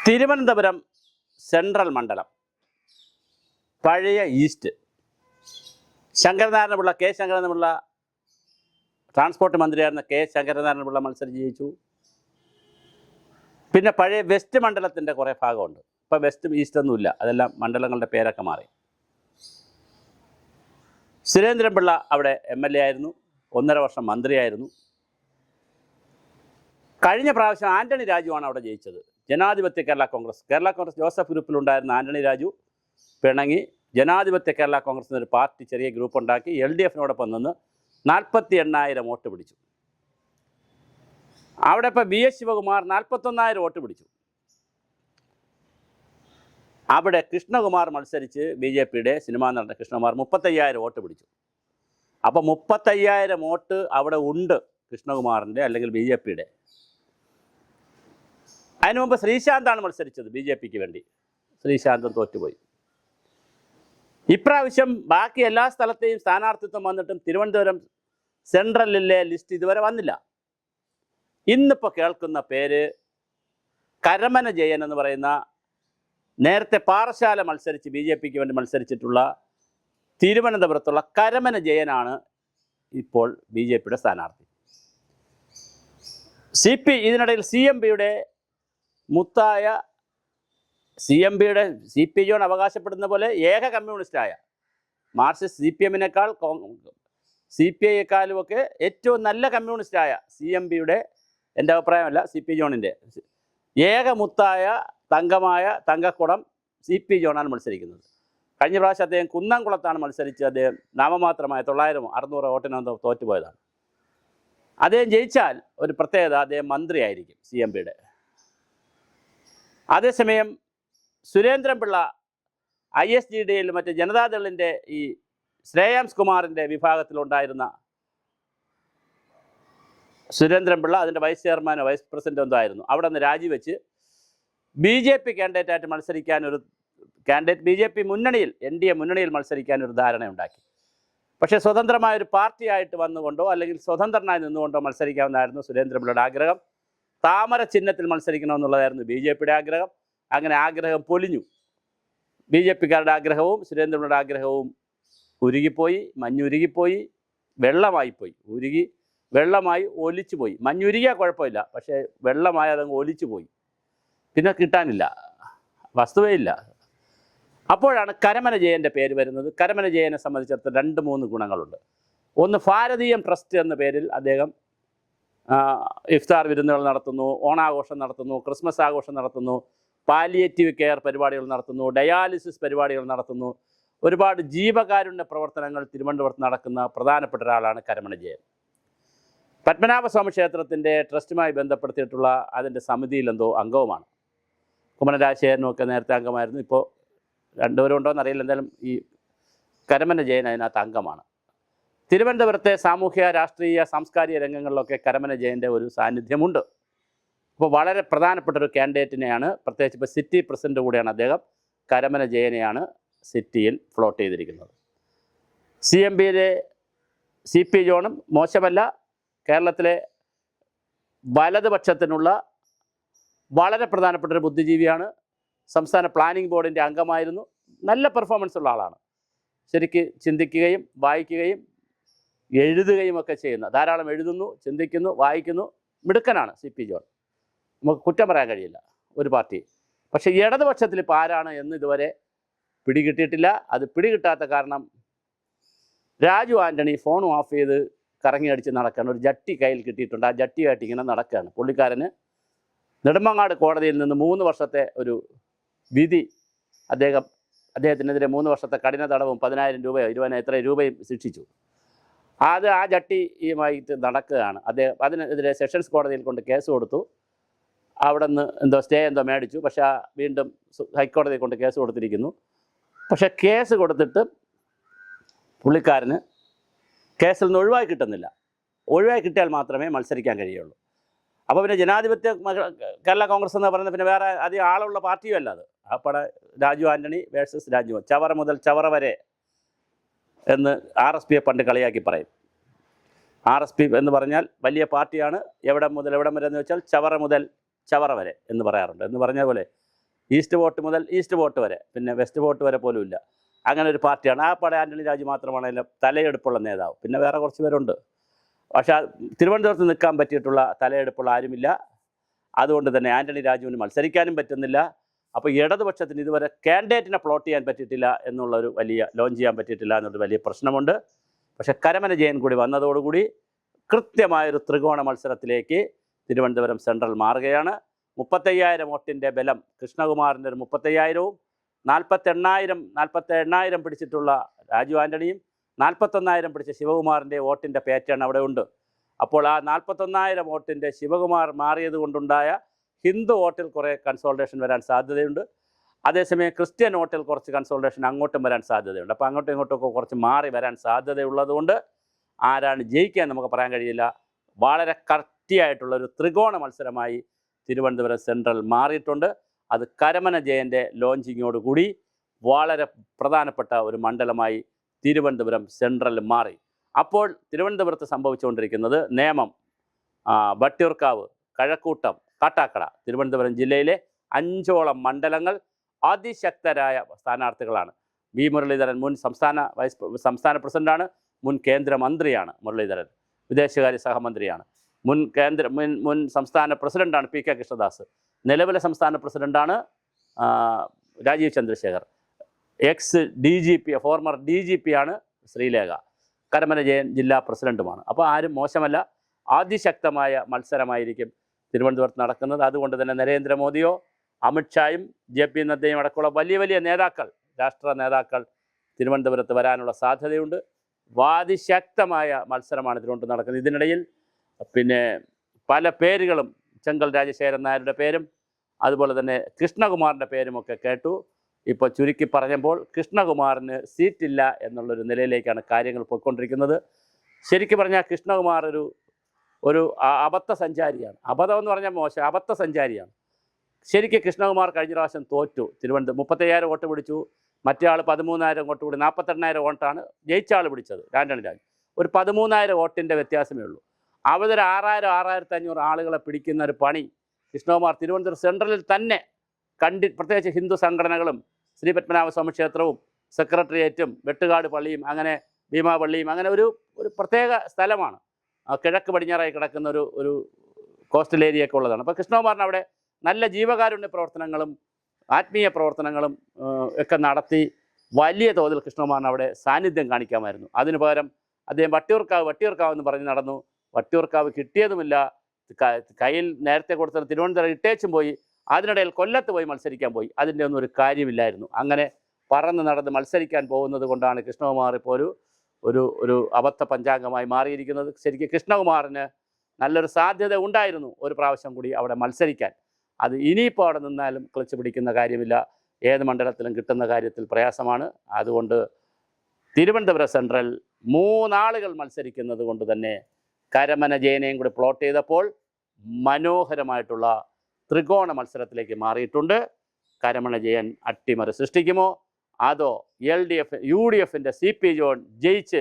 Thiruvananthapuram central മണ്ഡലം പഴയ east Sankaranarayanapillai K Sankaranarayanapillai transport മന്ത്രിയായിരുന്ന കെ ശങ്കരനാരായണപിള്ള മത്സരിച്ച് ജയിച്ചു. പിന്നെ പഴയ വെസ്റ്റ് മണ്ഡലത്തിൻ്റെ കുറേ ഭാഗമുണ്ട്. ഇപ്പോൾ വെസ്റ്റ് ഈസ്റ്റ് ഒന്നുമില്ല, അതെല്ലാം മണ്ഡലങ്ങളുടെ പേരൊക്കെ മാറി. സുരേന്ദ്രൻപിള്ള അവിടെ MLA ആയിരുന്നു, 1.5 വർഷം മന്ത്രിയായിരുന്നു. കഴിഞ്ഞ പ്രാവശ്യം ആന്റണി രാജുവാണ് അവിടെ ജയിച്ചത്. ജനാധിപത്യ കേരള കോൺഗ്രസ് ജോസഫ് ഗ്രൂപ്പിലുണ്ടായിരുന്ന ആന്റണി രാജു പിണങ്ങി ജനാധിപത്യ കേരള കോൺഗ്രസ് എന്നൊരു പാർട്ടി ചെറിയ ഗ്രൂപ്പ് ഉണ്ടാക്കി LDFനോടൊപ്പം നിന്ന് 48,000 വോട്ട് പിടിച്ചു. അവിടെ ഇപ്പോൾ VS ശിവകുമാർ 41,000 വോട്ട് പിടിച്ചു. അവിടെ കൃഷ്ണകുമാർ മത്സരിച്ച് BJPയുടെ സിനിമാ നടന്ന കൃഷ്ണകുമാർ 35,000 വോട്ട് പിടിച്ചു. അപ്പോൾ 35,000 വോട്ട് അവിടെ ഉണ്ട് കൃഷ്ണകുമാറിൻ്റെ അല്ലെങ്കിൽ BJPയുടെ. അതിനു മുമ്പ് ശ്രീശാന്താണ് മത്സരിച്ചത് BJPക്ക് വേണ്ടി. ശ്രീശാന്തൻ തോറ്റുപോയി. ഇപ്രാവശ്യം ബാക്കി എല്ലാ സ്ഥലത്തെയും സ്ഥാനാർത്ഥിത്വം വന്നിട്ടും തിരുവനന്തപുരം സെൻട്രലിലെ ലിസ്റ്റ് ഇതുവരെ വന്നില്ല. ഇന്നിപ്പോൾ കേൾക്കുന്ന പേര് കരമന ജയൻ എന്ന് പറയുന്ന നേരത്തെ പാറശാല മത്സരിച്ച് BJPക്ക് വേണ്ടി മത്സരിച്ചിട്ടുള്ള തിരുവനന്തപുരത്തുള്ള കരമന ജയനാണ് ഇപ്പോൾ BJPയുടെ സ്ഥാനാർത്ഥി. ഇതിനിടയിൽ CMPയുടെ മുത്തായ CP ജോൺ അവകാശപ്പെടുന്ന പോലെ ഏക കമ്മ്യൂണിസ്റ്റായ മാർക്സിസ്റ്റ് CPMനേക്കാൾ CPIയെക്കാളുമൊക്കെ ഏറ്റവും നല്ല കമ്മ്യൂണിസ്റ്റായ CMPയുടെ, എൻ്റെ അഭിപ്രായമല്ല CP ജോണിൻ്റെ, ഏക മുത്തായ തങ്കമായ തങ്കക്കുടം CP ജോണാണ് മത്സരിക്കുന്നത്. കഴിഞ്ഞ പ്രാവശ്യം അദ്ദേഹം കുന്നംകുളത്താണ് മത്സരിച്ച് അദ്ദേഹം നാമമാത്രമായ 900-600 വോട്ടിനൊന്നും തോറ്റുപോയതാണ്. അദ്ദേഹം ജയിച്ചാൽ ഒരു പ്രത്യേകത, അദ്ദേഹം മന്ത്രിയായിരിക്കും CMPയുടെ. അതേസമയം സുരേന്ദ്രൻപിള്ള ISGDയിൽ മറ്റ് ജനതാദളിൻ്റെ ഈ ശ്രേയാംസ് കുമാറിൻ്റെ വിഭാഗത്തിലുണ്ടായിരുന്ന സുരേന്ദ്രൻപിള്ള അതിൻ്റെ വൈസ് ചെയർമാനോ വൈസ് പ്രസിഡൻ്റോ എന്തോ ആയിരുന്നു. അവിടെ നിന്ന് രാജിവെച്ച് BJP കാൻഡിഡേറ്റായിട്ട് മത്സരിക്കാനൊരു BJP മുന്നണിയിൽ NDA മുന്നണിയിൽ മത്സരിക്കാനൊരു ധാരണയുണ്ടാക്കി. പക്ഷേ സ്വതന്ത്രമായൊരു പാർട്ടിയായിട്ട് വന്നുകൊണ്ടോ അല്ലെങ്കിൽ സ്വതന്ത്രനായി നിന്നുകൊണ്ടോ മത്സരിക്കാമെന്നായിരുന്നു സുരേന്ദ്രൻപിള്ളയുടെ ആഗ്രഹം. താമര ചിഹ്നത്തിൽ മത്സരിക്കണമെന്നുള്ളതായിരുന്നു BJPയുടെ ആഗ്രഹം. അങ്ങനെ ആഗ്രഹം പൊലിഞ്ഞു. BJPക്കാരുടെ ആഗ്രഹവും സുരേന്ദ്രൻപിള്ളയുടെ ആഗ്രഹവും ഉരുകിപ്പോയി, മഞ്ഞുരുകിപ്പോയി, വെള്ളമായിപ്പോയി. വെള്ളമായി ഒലിച്ചു പോയി. മഞ്ഞുരുകിയാൽ കുഴപ്പമില്ല, പക്ഷേ വെള്ളമായി അതങ്ങ് ഒലിച്ചു പോയി, പിന്നെ കിട്ടാനില്ല, വസ്തുവേ. അപ്പോഴാണ് കരമന ജയൻ്റെ പേര് വരുന്നത്. കരമന ജയനെ സംബന്ധിച്ചിടത്തോളം 2-3 ഗുണങ്ങളുണ്ട്. ഒന്ന്, ഭാരതീയം ട്രസ്റ്റ് എന്ന പേരിൽ അദ്ദേഹം ഇഫ്താർ വിരുന്നുകൾ നടത്തുന്നു, ഓണാഘോഷം നടത്തുന്നു, ക്രിസ്മസ് ആഘോഷം നടത്തുന്നു, പാലിയേറ്റീവ് കെയർ പരിപാടികൾ നടത്തുന്നു, ഡയാലിസിസ് പരിപാടികൾ നടത്തുന്നു. ഒരുപാട് ജീവകാരുണ്യ പ്രവർത്തനങ്ങൾ തിരുവനന്തപുരത്ത് നടക്കുന്ന പ്രധാനപ്പെട്ട ഒരാളാണ് കരമന ജയൻ. പത്മനാഭസ്വാമി ക്ഷേത്രത്തിൻ്റെ ട്രസ്റ്റുമായി ബന്ധപ്പെടുത്തിയിട്ടുള്ള അതിൻ്റെ സമിതിയിലെന്തോ അംഗവുമാണ്. കുമ്മനം രാജശേഖരനുമൊക്കെ നേരത്തെ അംഗമായിരുന്നു. ഇപ്പോൾ രണ്ടുപേരും ഉണ്ടോയെന്ന് അറിയില്ല. എന്തായാലും ഈ കരമന ജയൻ അതിനകത്ത് അംഗമാണ്. തിരുവനന്തപുരത്തെ സാമൂഹ്യ, രാഷ്ട്രീയ, സാംസ്കാരിക രംഗങ്ങളിലൊക്കെ കരമന ജയൻ്റെ ഒരു സാന്നിധ്യമുണ്ട്. അപ്പോൾ വളരെ പ്രധാനപ്പെട്ട ഒരു കാൻഡിഡേറ്റിനെയാണ്, പ്രത്യേകിച്ച് ഇപ്പോൾ സിറ്റി പ്രസിഡന്റ് കൂടിയാണ് അദ്ദേഹം, കരമന ജയനെയാണ് സിറ്റിയിൽ ഫ്ലോട്ട് ചെയ്തിരിക്കുന്നത്. CMPയിലെ CP ജോണും മോശമല്ല. കേരളത്തിലെ വലതുപക്ഷത്തിനുള്ള വളരെ പ്രധാനപ്പെട്ട ഒരു ബുദ്ധിജീവിയാണ്. സംസ്ഥാന പ്ലാനിംഗ് ബോർഡിൻ്റെ അംഗമായിരുന്നു. നല്ല പെർഫോമൻസ് ഉള്ള ആളാണ്. ശരിക്ക് ചിന്തിക്കുകയും വായിക്കുകയും എഴുതുകയും ഒക്കെ ചെയ്യുന്ന, ധാരാളം എഴുതുന്നു, ചിന്തിക്കുന്നു, വായിക്കുന്നു, മിടുക്കനാണ് CP ജോൺ. നമുക്ക് കുറ്റം പറയാൻ കഴിയില്ല ഒരു പാർട്ടി. പക്ഷേ ഇടതുപക്ഷത്തിൽ ഇപ്പോൾ ആരാണ് എന്ന് ഇതുവരെ പിടികിട്ടിയിട്ടില്ല. അത് പിടികിട്ടാത്ത കാരണം രാജു ആൻ്റണി ഫോൺ ഓഫ് ചെയ്ത് കറങ്ങി അടിച്ച് നടക്കുകയാണ്. ഒരു ജട്ടി കയ്യിൽ കിട്ടിയിട്ടുണ്ട്. ആ ജട്ടിയായിട്ട് ഇങ്ങനെ നടക്കുകയാണ്. പുള്ളിക്കാരന് നെടുമങ്ങാട് കോടതിയിൽ നിന്ന് 3 വർഷത്തെ ഒരു വിധി അദ്ദേഹത്തിനെതിരെ 3 വർഷത്തെ കഠിന തടവും 10,000 രൂപയോ 20,000 എത്ര രൂപയും ശിക്ഷിച്ചു. ആ ജട്ടിയുമായിട്ട് നടക്കുകയാണ് അദ്ദേഹം. അതിനെതിരെ സെഷൻസ് കോടതിയിൽ കൊണ്ട് കേസ് കൊടുത്തു. അവിടെ നിന്ന് എന്തോ സ്റ്റേ എന്തോ മേടിച്ചു. പക്ഷേ വീണ്ടും ഹൈക്കോടതിയിൽ കൊണ്ട് കേസ് കൊടുത്തിരിക്കുന്നു. പക്ഷേ കേസ് കൊടുത്തിട്ട് പുള്ളിക്കാരന് കേസിൽ നിന്ന് ഒഴിവായി കിട്ടുന്നില്ല. ഒഴിവായി കിട്ടിയാൽ മാത്രമേ മത്സരിക്കാൻ കഴിയുള്ളൂ. അപ്പോൾ പിന്നെ ജനാധിപത്യ കേരള കോൺഗ്രസ് എന്ന് പറയുന്നത് പിന്നെ വേറെ അധികം ആളുള്ള പാർട്ടിയും അല്ല അത്. അപ്പോൾ രാജു ആൻ്റണി വേഴ്സസ് രാജു, ചവറ മുതൽ ചവറ വരെ എന്ന് RSPയെ പണ്ട് കളിയാക്കി പറയും. RSP എന്ന് പറഞ്ഞാൽ വലിയ പാർട്ടിയാണ്. എവിടം മുതൽ എവിടം വരെ എന്ന് വെച്ചാൽ ചവറ മുതൽ ചവറ വരെ എന്ന് പറയാറുണ്ട്. എന്ന് പറഞ്ഞ പോലെ ഈസ്റ്റ് വോട്ട് മുതൽ ഈസ്റ്റ് വോട്ട് വരെ, പിന്നെ വെസ്റ്റ് വോട്ട് വരെ പോലും ഇല്ല. അങ്ങനെ ഒരു പാർട്ടിയാണ്. ആ പട ആൻ്റണി രാജു മാത്രമാണ് അതിൻ്റെ തലയെടുപ്പുള്ള നേതാവ്. പിന്നെ വേറെ കുറച്ച് പേരുണ്ട്. പക്ഷേ തിരുവനന്തപുരത്ത് നിൽക്കാൻ പറ്റിയിട്ടുള്ള തലയെടുപ്പുള്ള ആരുമില്ല. അതുകൊണ്ട് തന്നെ ആൻ്റണി രാജുവിന് മത്സരിക്കാനും പറ്റുന്നില്ല. അപ്പോൾ ഇടതുപക്ഷത്തിന് ഇതുവരെ കാൻഡിഡേറ്റിനെ പ്ലോട്ട് ചെയ്യാൻ പറ്റിയിട്ടില്ല എന്നുള്ളൊരു വലിയ ലോഞ്ച് ചെയ്യാൻ പറ്റിയിട്ടില്ല എന്നൊരു വലിയ പ്രശ്നമുണ്ട്. പക്ഷേ കരമന ജയൻ കൂടി വന്നതോടുകൂടി കൃത്യമായൊരു ത്രികോണ മത്സരത്തിലേക്ക് തിരുവനന്തപുരം സെൻട്രൽ മാറുകയാണ്. 35,000 വോട്ടിൻ്റെ ബലം കൃഷ്ണകുമാറിൻ്റെ ഒരു 35,000-ഉം 48,000 പിടിച്ചിട്ടുള്ള രാജു ആൻ്റണിയും 41,000 പിടിച്ച ശിവകുമാറിൻ്റെ വോട്ടിൻ്റെ പാറ്റേൺ അവിടെ ഉണ്ട്. അപ്പോൾ ആ 41,000 വോട്ടിൻ്റെ ശിവകുമാർ മാറിയത് കൊണ്ടുണ്ടായ ഹിന്ദു വോട്ടിൽ കുറേ കൺസോൾട്ടേഷൻ വരാൻ സാധ്യതയുണ്ട്. അതേസമയം ക്രിസ്ത്യൻ വോട്ടിൽ കുറച്ച് കൺസോൾട്ടേഷൻ അങ്ങോട്ടും വരാൻ സാധ്യതയുണ്ട്. അപ്പോൾ അങ്ങോട്ടും ഇങ്ങോട്ടുമൊക്കെ കുറച്ച് മാറി വരാൻ സാധ്യതയുള്ളതുകൊണ്ട് ആരാണ് ജയിക്കാൻ നമുക്ക് പറയാൻ കഴിയില്ല. വളരെ കട്ടിയായിട്ടുള്ളൊരു ത്രികോണ മത്സരമായി തിരുവനന്തപുരം സെൻട്രൽ മാറിയിട്ടുണ്ട്. അത് കരമന ജയൻ്റെ ലോഞ്ചിങ്ങോടുകൂടി വളരെ പ്രധാനപ്പെട്ട ഒരു മണ്ഡലമായി തിരുവനന്തപുരം സെൻട്രൽ മാറി. അപ്പോൾ തിരുവനന്തപുരത്ത് സംഭവിച്ചുകൊണ്ടിരിക്കുന്നത് നേമം, വട്ടിയൂർക്കാവ്, കഴക്കൂട്ടം, കാട്ടാക്കട, തിരുവനന്തപുരം ജില്ലയിലെ 5ഓളം മണ്ഡലങ്ങൾ അതിശക്തരായ സ്ഥാനാർത്ഥികളാണ്. വി മുരളീധരൻ മുൻ സംസ്ഥാന പ്രസിഡന്റാണ്, മുൻ കേന്ദ്രമന്ത്രിയാണ്. മുരളീധരൻ വിദേശകാര്യ സഹമന്ത്രിയാണ്. മുൻ സംസ്ഥാന പ്രസിഡന്റാണ് പി കെ കൃഷ്ണദാസ്. നിലവിലെ സംസ്ഥാന പ്രസിഡന്റാണ് Rajeev Chandrasekhar. Ex DGP, former DGP ആണ് ശ്രീലേഖ. കരമന ജയൻ ജില്ലാ പ്രസിഡന്റുമാണ്. അപ്പോൾ ആരും മോശമല്ല. അതിശക്തമായ മത്സരമായിരിക്കും തിരുവനന്തപുരത്ത് നടക്കുന്നത്. അതുകൊണ്ട് തന്നെ നരേന്ദ്രമോദിയോ അമിത്ഷായും JP നദ്ദയും അടക്കമുള്ള വലിയ നേതാക്കൾ, രാഷ്ട്ര നേതാക്കൾ തിരുവനന്തപുരത്ത് വരാനുള്ള സാധ്യതയുണ്ട്. അതിശക്തമായ മത്സരമാണ് തിരുവനന്തപുരത്ത് നടക്കുന്നത്. ഇതിനിടയിൽ പിന്നെ പല പേരുകളും, ചെങ്കൽ രാജശേഖരൻ നായരുടെ പേരും അതുപോലെ തന്നെ കൃഷ്ണകുമാറിൻ്റെ പേരുമൊക്കെ കേട്ടു. ഇപ്പോൾ ചുരുക്കി പറഞ്ഞപ്പോൾ കൃഷ്ണകുമാറിന് സീറ്റില്ല എന്നുള്ളൊരു നിലയിലേക്കാണ് കാര്യങ്ങൾ പോയിക്കൊണ്ടിരിക്കുന്നത്. ശരിക്കും പറഞ്ഞാൽ കൃഷ്ണകുമാർ ഒരു അബദ്ധ സഞ്ചാരിയാണ്. അബദ്ധം എന്ന് പറഞ്ഞാൽ മോശം, അബദ്ധ സഞ്ചാരിയാണ്. ശരിക്കും കൃഷ്ണകുമാർ കഴിഞ്ഞ പ്രാവശ്യം തോറ്റു. 35,000 വോട്ട് പിടിച്ചു. മറ്റേ ആൾ 13,000 വോട്ട് കൂടി 48,000 വോട്ടാണ് ജയിച്ച ആൾ പിടിച്ചത്, ആൻ്റണി രാജു. ഒരു 13,000 വോട്ടിൻ്റെ വ്യത്യാസമേ ഉള്ളൂ. അവതൊരു 6,000-6,500 ആളുകളെ പിടിക്കുന്ന ഒരു പണി കൃഷ്ണകുമാർ തിരുവനന്തപുരം സെൻട്രലിൽ തന്നെ പ്രത്യേകിച്ച് ഹിന്ദു സംഘടനകളും ശ്രീ പത്മനാഭസ്വാമി ക്ഷേത്രവും സെക്രട്ടേറിയറ്റും വെട്ടുകാട് പള്ളിയും അങ്ങനെ ഭീമാപള്ളിയും അങ്ങനെ ഒരു പ്രത്യേക സ്ഥലമാണ്. കിഴക്ക് പടിഞ്ഞാറായി കിടക്കുന്ന ഒരു കോസ്റ്റൽ ഏരിയയൊക്കെ ഉള്ളതാണ്. അപ്പോൾ കൃഷ്ണകുമാറിന് അവിടെ നല്ല ജീവകാരുണ്യ പ്രവർത്തനങ്ങളും ആത്മീയ പ്രവർത്തനങ്ങളും ഒക്കെ നടത്തി വലിയ തോതിൽ കൃഷ്ണകുമാറിന് അവിടെ സാന്നിധ്യം കാണിക്കാമായിരുന്നു. അതിനു പകരം അദ്ദേഹം വട്ടിയൂർക്കാവ് എന്ന് പറഞ്ഞ് നടന്നു. വട്ടിയൂർക്കാവ് കിട്ടിയതുമില്ല. കയ്യിൽ നേരത്തെ കൊടുത്ത തിരുവനന്തപുരം ഇട്ടേച്ചും പോയി. അതിനിടയിൽ കൊല്ലത്ത് പോയി മത്സരിക്കാൻ പോയി. അതിൻ്റെ ഒന്നും ഒരു കാര്യമില്ലായിരുന്നു. അങ്ങനെ പറന്ന് നടന്ന് മത്സരിക്കാൻ പോകുന്നത് കൊണ്ടാണ് കൃഷ്ണകുമാർ ഇപ്പോൾ ഒരു അബദ്ധ പഞ്ചാംഗമായി മാറിയിരിക്കുന്നത്. ശരിക്കും കൃഷ്ണകുമാറിന് നല്ലൊരു സാധ്യത ഉണ്ടായിരുന്നു ഒരു പ്രാവശ്യം കൂടി അവിടെ മത്സരിക്കാൻ. അത് ഇനിയിപ്പോൾ അവിടെ നിന്നാലും ക്ലച്ച് പിടിക്കുന്ന കാര്യമില്ല. ഏത് മണ്ഡലത്തിലും കിട്ടുന്ന കാര്യത്തിൽ പ്രയാസമാണ്. അതുകൊണ്ട് തിരുവനന്തപുരം സെൻട്രൽ 3 ആളുകൾ മത്സരിക്കുന്നത് കൊണ്ട് തന്നെ കരമന ജയനെയും കൂടി പ്ലോട്ട് ചെയ്തപ്പോൾ മനോഹരമായിട്ടുള്ള ത്രികോണ മത്സരത്തിലേക്ക് മാറിയിട്ടുണ്ട്. കരമന ജയൻ അട്ടിമറി സൃഷ്ടിക്കുമോ, അതോ UDFിൻ്റെ CP ജോൺ ജയിച്ച്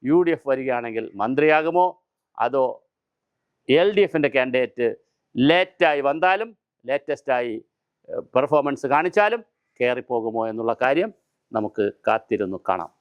UDF വരികയാണെങ്കിൽ മന്ത്രിയാകുമോ, അതോ LDFിൻ്റെ കാൻഡിഡേറ്റ് ലേറ്റായി വന്നാലും ലേറ്റസ്റ്റായി പെർഫോമൻസ് കാണിച്ചാലും കയറിപ്പോകുമോ എന്നുള്ള കാര്യം നമുക്ക് കാത്തിരുന്നു കാണാം.